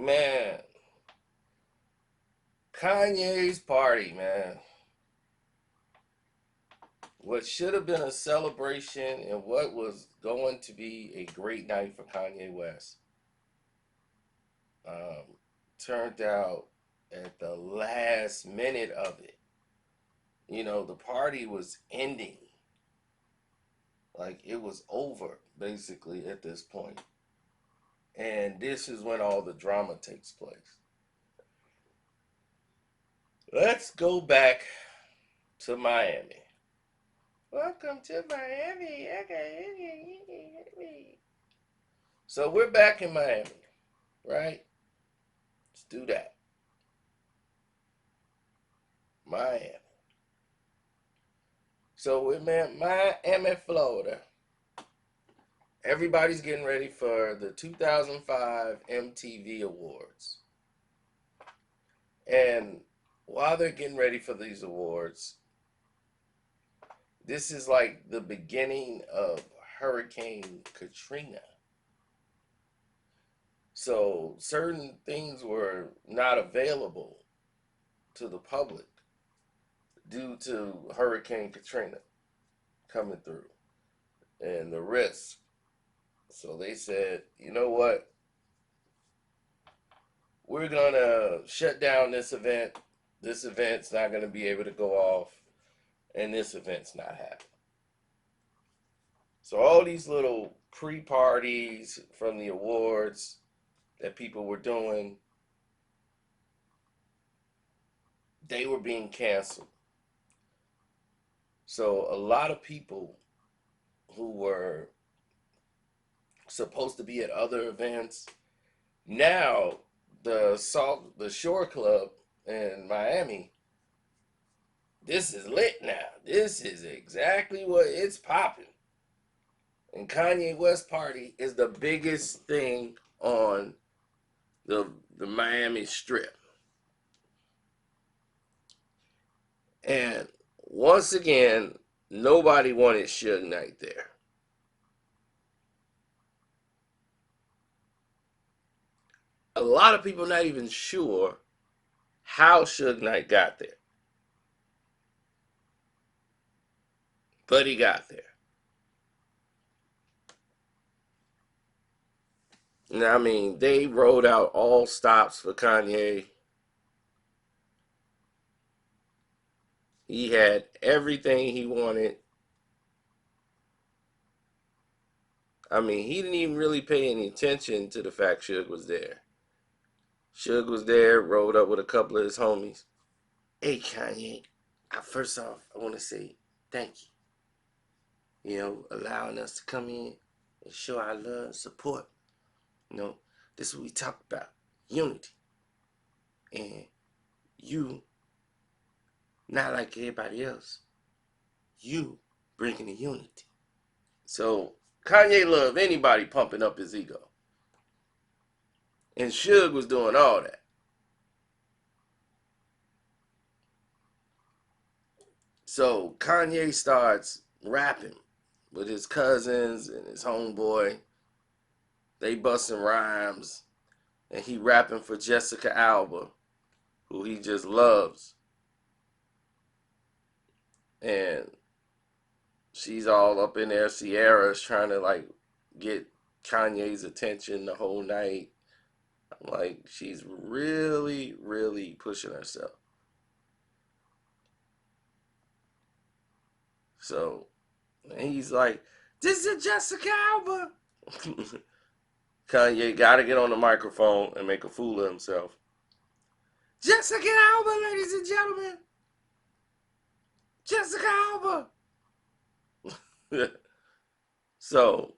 Man, Kanye's party, man. What should have been a celebration and what was going to be a great night for Kanye West um, turned out at the last minute of it. The party was ending. Like it was over, basically, at this point. And this is when all the drama takes place. Let's go back to Miami. Welcome to Miami. So we're back in Miami, right? Let's do that. Miami. So we're in Miami, Florida. Everybody's getting ready for the 2005 MTV Awards. And while they're getting ready for these awards, this is like the beginning of Hurricane Katrina. So certain things were not available to the public due to Hurricane Katrina coming through and the risk. So they said, you know what? We're going to shut down this event. This event's not going to be able to go off, and this event's not happening. So all these little pre-parties from the awards that people were doing, they were being canceled. So a lot of people who were supposed to be at other events, now the Shore Club in Miami, this is lit now. This is exactly what it's popping. And Kanye West party is the biggest thing on the Miami Strip. And once again, nobody wanted Suge Knight there. A lot of people not even sure how Suge Knight got there. But he got there. Now, I mean, they rolled out all stops for Kanye. He had everything he wanted. I mean, he didn't even really pay any attention to the fact Suge was there. Suge was there, rolled up with a couple of his homies. Hey, Kanye, first off, I want to say thank you. Allowing us to come in and show our love and support. This is what we talk about, unity. And you, not like everybody else, you bringing the unity. So Kanye loved anybody pumping up his ego. And Suge was doing all that. So Kanye starts rapping with his cousins and his homeboy. They busting rhymes. And he rapping for Jessica Alba, who he just loves. And she's all up in there. Sierra's trying to get Kanye's attention the whole night. I'm like, she's really, really pushing herself. So he's like, this is Jessica Alba. Kanye got to get on the microphone and make a fool of himself. Jessica Alba, ladies and gentlemen. Jessica Alba. So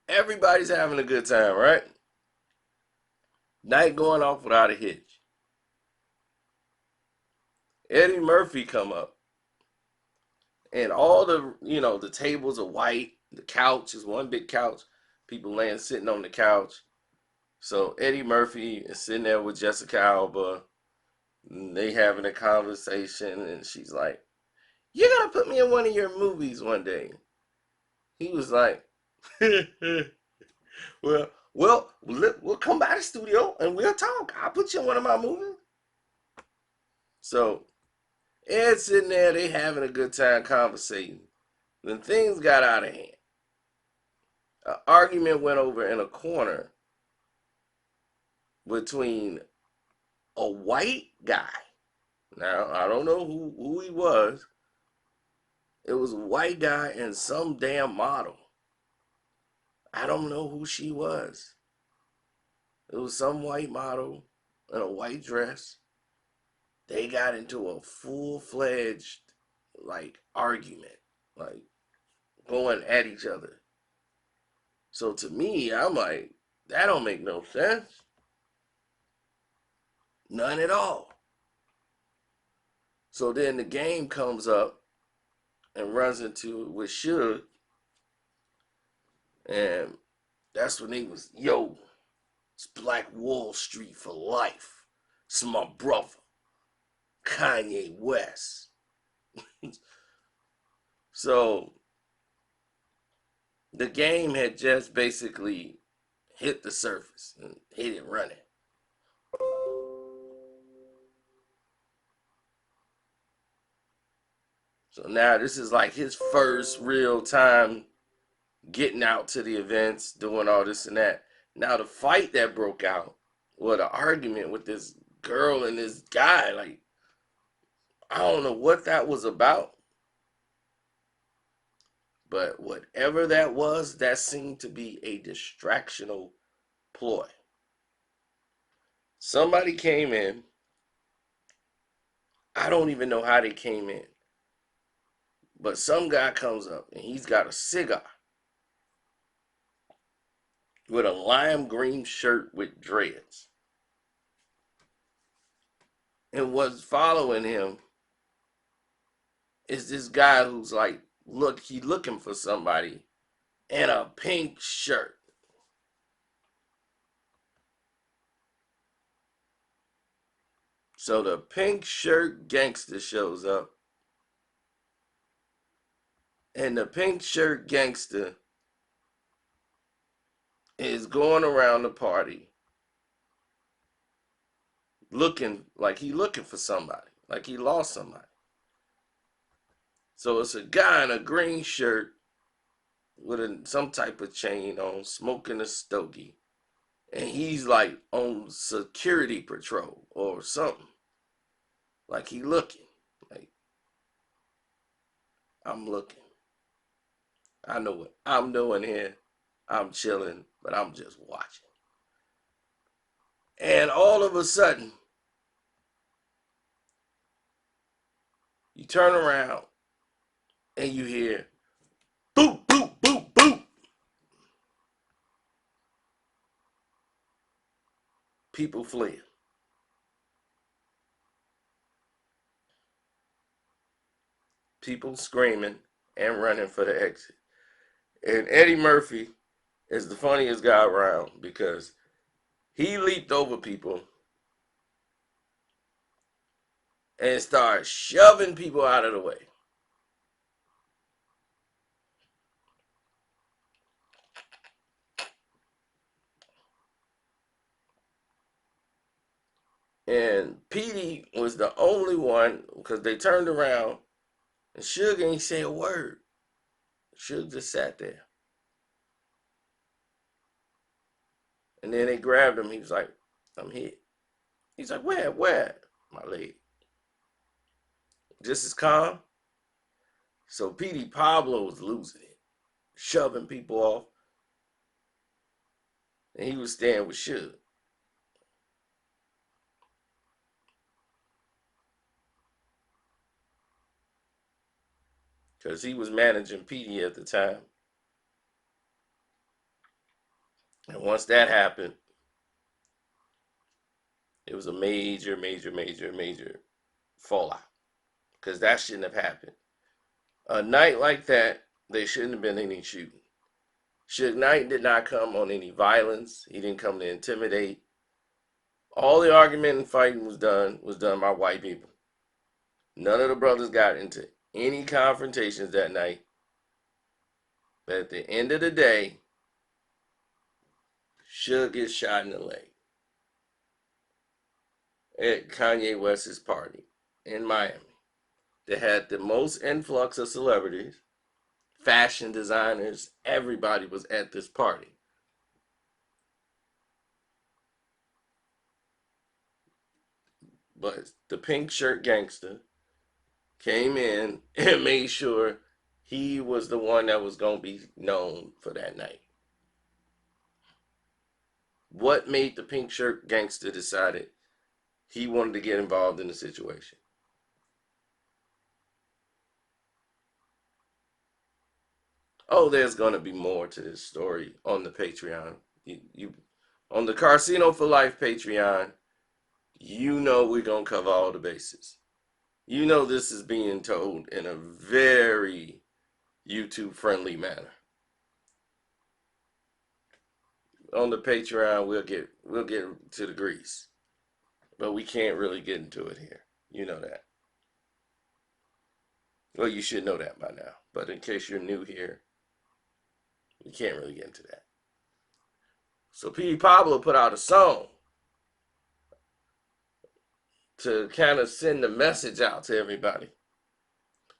everybody's having a good time, right? Night going off without a hitch. Eddie Murphy come up. And all the tables are white. The couch is one big couch. People sitting on the couch. So Eddie Murphy is sitting there with Jessica Alba. And they having a conversation. And she's like, you're going to put me in one of your movies one day. He was like, well, we'll come back the studio and we'll talk. I'll put you in one of my movies. So Ed's sitting there, they having a good time conversating. Then things got out of hand. An argument went over in a corner between a white guy. Now, I don't know who he was. It was a white guy and some damn model. I don't know who she was. It was some white model in a white dress. They got into a full-fledged, like, argument. Like, going at each other. So to me, I'm like, that don't make no sense. None at all. So then the game comes up and runs into it with Suge. And that's when they was, yo, it's Black Wall Street for life. It's my brother, Kanye West. So the game had just basically hit the surface and hit it running. So now this is like his first real time getting out to the events, doing all this and that. Now the fight that broke out, well, the argument with this girl and this guy, like, I don't know what that was about. But whatever that was, that seemed to be a distractional ploy. Somebody came in. I don't even know how they came in. But some guy comes up and he's got a cigar with a lime green shirt with dreads. And what's following him is this guy who's like, look, he looking for somebody in a pink shirt. So the pink shirt gangster shows up. And the pink shirt gangster is going around the party looking like he looking for somebody, like he lost somebody. So it's a guy in a green shirt with some type of chain on, smoking a stogie. And he's like on security patrol or something. Like he looking. Like, I'm looking. I know what I'm doing here. I'm chilling, but I'm just watching. And all of a sudden, you turn around and you hear boop, boop, boop, boop. People fleeing. People screaming and running for the exit. And Eddie Murphy is the funniest guy around because he leaped over people and started shoving people out of the way. And Petey was the only one because they turned around and Suge ain't say a word. Suge just sat there. And then they grabbed him. He was like, I'm hit. He's like, where? My leg. Just as calm. So Petey Pablo was losing it, shoving people off. And he was staying with Suge. Because he was managing Petey at the time. And once that happened, it was a major, major, major, major fallout. Because that shouldn't have happened. A night like that, there shouldn't have been any shooting. Suge Knight did not come on any violence. He didn't come to intimidate. All the argument and fighting was done by white people. None of the brothers got into any confrontations that night. But at the end of the day, Suge gets shot in the leg. at Kanye West's party in Miami. They had the most influx of celebrities, fashion designers, everybody was at this party. But the pink shirt gangster came in and made sure he was the one that was going to be known for that night. What made the pink shirt gangster decided he wanted to get involved in the situation? Oh, there's going to be more to this story on the Patreon. You on the Casino for Life Patreon, you know we're going to cover all the bases. You know this is being told in a very YouTube friendly manner. On the Patreon, we'll get to the grease, but we can't really get into it here. You know that. Well, you should know that by now. But in case you're new here, we can't really get into that. So P. Pablo put out a song to kind of send the message out to everybody.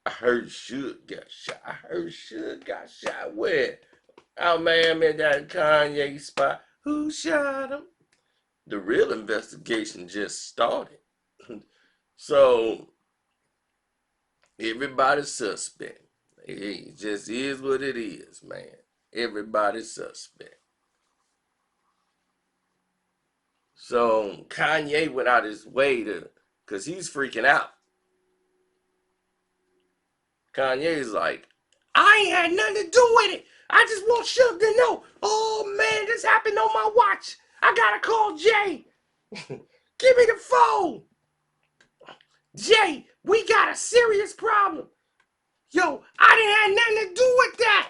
I heard Suge got shot. I heard Suge got shot. Where? Out Miami at that Kanye spot. Who shot him? The real investigation just started. So everybody's suspect. It just is what it is, man. Everybody's suspect. So Kanye went out his way to, because he's freaking out. Kanye's like, I ain't had nothing to do with it. I just want Suge to know. Oh man, this happened on my watch. I gotta call Jay. Give me the phone. Jay, we got a serious problem. Yo, I didn't have nothing to do with that.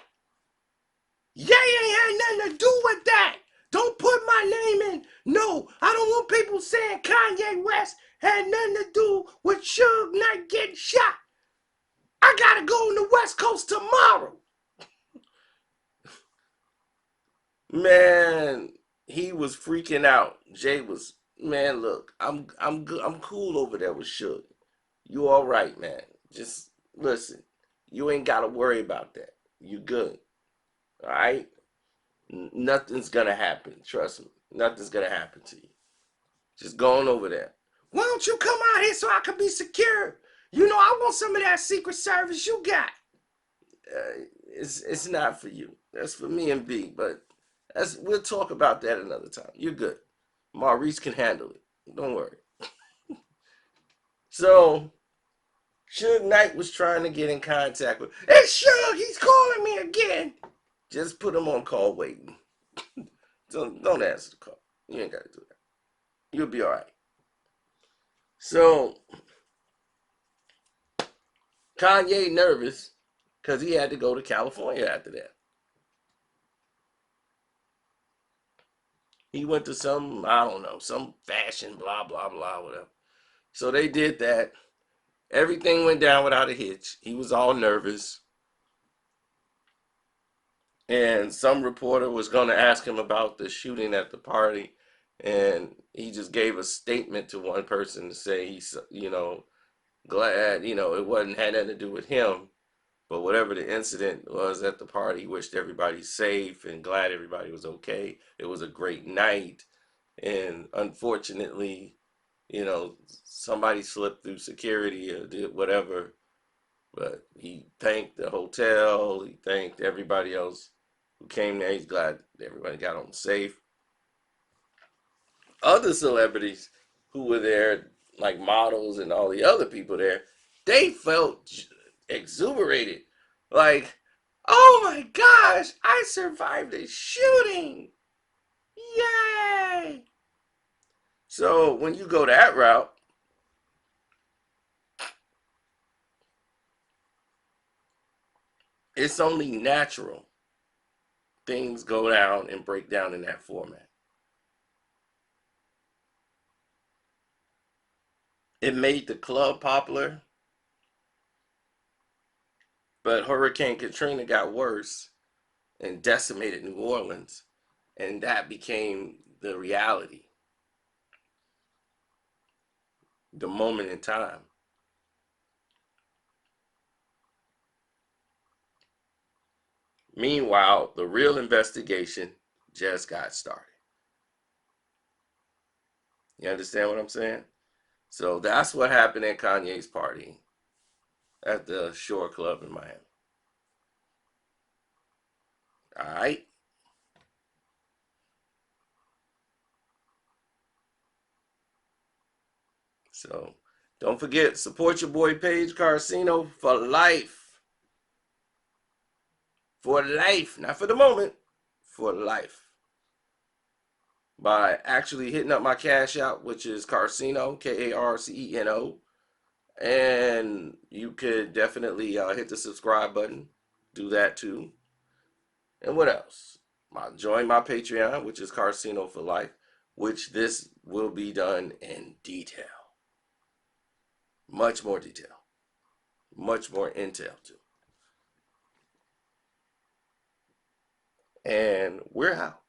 Ye ain't had nothing to do with that. Don't put my name in. No, I don't want people saying Kanye West had nothing to do with Suge Knight getting shot. I gotta go on the West Coast tomorrow. Man, he was freaking out. Jay was, man, look, I'm good. I'm cool over there with Suge. You all right, man. Just listen. You ain't gotta worry about that. You good. All right? Nothing's gonna happen. Trust me. Nothing's gonna happen to you. Just going over there. Why don't you come out here so I can be secure? You know, I want some of that Secret Service you got. It's not for you. That's for me and B. But we'll talk about that another time. You're good. Maurice can handle it. Don't worry. So Suge Knight was trying to get in contact with. Hey Suge, he's calling me again. Just put him on call waiting. Don't answer the call. You ain't gotta do that. You'll be all right. So Kanye nervous because he had to go to California after that. He went to some, I don't know, some fashion, blah, blah, blah, whatever. So they did that. Everything went down without a hitch. He was all nervous. And some reporter was going to ask him about the shooting at the party. And he just gave a statement to one person to say he's, glad, it wasn't had nothing to do with him. But whatever the incident was at the party, he wished everybody safe and glad everybody was okay. It was a great night. And unfortunately, somebody slipped through security or did whatever. But he thanked the hotel. He thanked everybody else who came there. He's glad everybody got home safe. Other celebrities who were there, like models and all the other people there, they felt exuberated. Like, oh my gosh, I survived a shooting. Yay! So when you go that route, it's only natural things go down and break down in that format. It made the club popular, but Hurricane Katrina got worse and decimated New Orleans, and that became the reality. the moment in time. Meanwhile, the real investigation just got started. You understand what I'm saying? So that's what happened at Kanye's party at the Shore Club in Miami. All right. So don't forget, support your boy Paige Carcino for life. For life. Not for the moment. For life. By actually hitting up my cash out, which is Carcino, Karceno. And you could definitely hit the subscribe button. Do that too. And what else? Join my Patreon, which is Carcino for Life, which this will be done in detail. Much more detail. Much more intel too. And we're out.